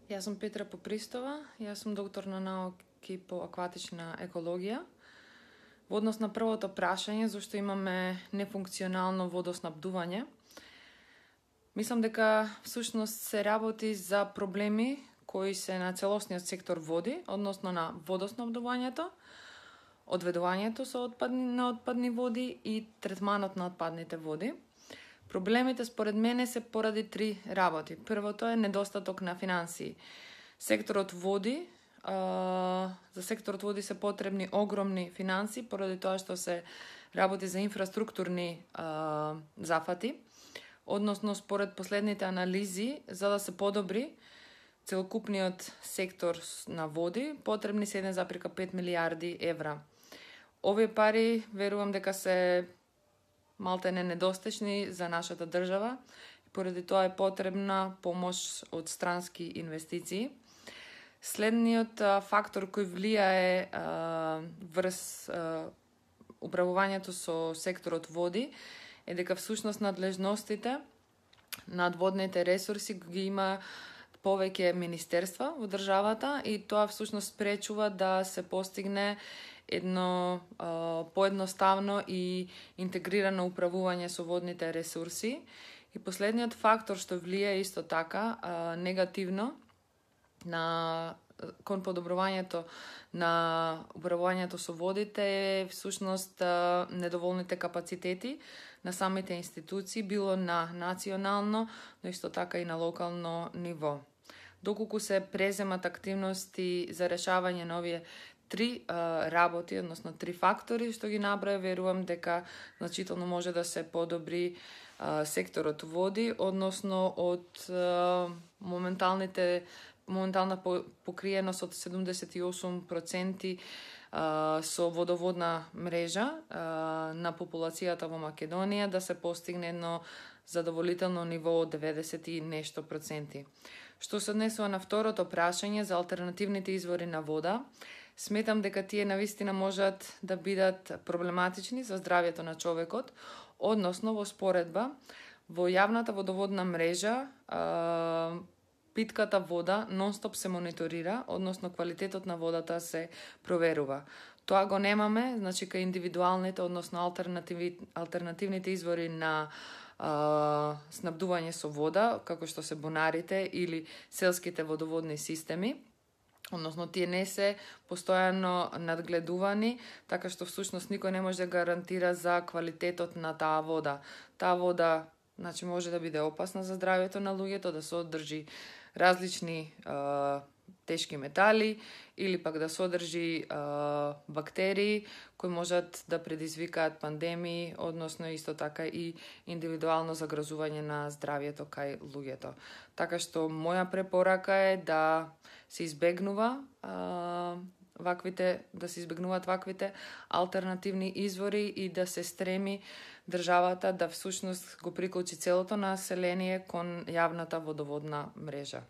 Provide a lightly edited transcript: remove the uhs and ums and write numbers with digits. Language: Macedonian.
Јас сум Петра Попристова, јас сум доктор на науки по акватична екологија. Во однос на првото прашање, зашто имаме нефункционално водоснабдување, мислам дека всушност се работи за проблеми кои се на целосниот сектор води, односно на водоснабдувањето, одведувањето на отпадни води и третманот на отпадните води. Проблемите според мене се поради три работи. Првото е недостаток на финансии. Секторот води, за секторот води се потребни огромни финансии, поради тоа што се работи за инфраструктурни зафати. Односно, според последните анализи, за да се подобри целокупниот сектор на води, потребни се 1,5 милиарди евра. Овие пари, верувам дека се малтене недостачни за нашата држава, поради тоа е потребна помош од странски инвестиции. Следниот фактор кој влијае врз управувањето со секторот води е дека всушност надлежностите над водните ресурси ги има повеќе министерства во државата и тоа всушност спречува да се постигне едно поедноставно и интегрирано управување со водните ресурси. И последниот фактор што влијае исто така негативно кон подобрувањето на управувањето со водите е всушност недоволните капацитети на самите институции, било на национално, но исто така и на локално ниво. Доколку се преземат активности за решавање на овие три работи, односно три фактори што ги наброја, верувам дека значително може да се подобри секторот води, односно од моментална покриеност од 78% со водоводна мрежа на популацијата во Македонија да се постигне едно задоволително ниво од 90 и нешто проценти. Што се однесува на второто прашање за алтернативните извори на вода, сметам дека тие навистина можат да бидат проблематични за здравјето на човекот, односно во споредба во јавната водоводна мрежа питката вода нонстоп се мониторира, односно квалитетот на водата се проверува. Тоа го немаме, значи кај индивидуалните, односно алтернативните извори на снабдување со вода, како што се бунарите или селските водоводни системи. Односно, тие не се постојано надгледувани, така што всушност никој не може да гарантира за квалитетот на таа вода. Таа вода, значи, може да биде опасна за здравјето на луѓето, да содржи различни тешки метали или пак да содржи бактерии кои можат да предизвикаат пандемии, односно исто така и индивидуално загрозување на здравјето кај луѓето. Така што моја препорака е да се избегнуваат ваквите алтернативни извори и да се стреми државата да всушност го приклучи целото население кон јавната водоводна мрежа.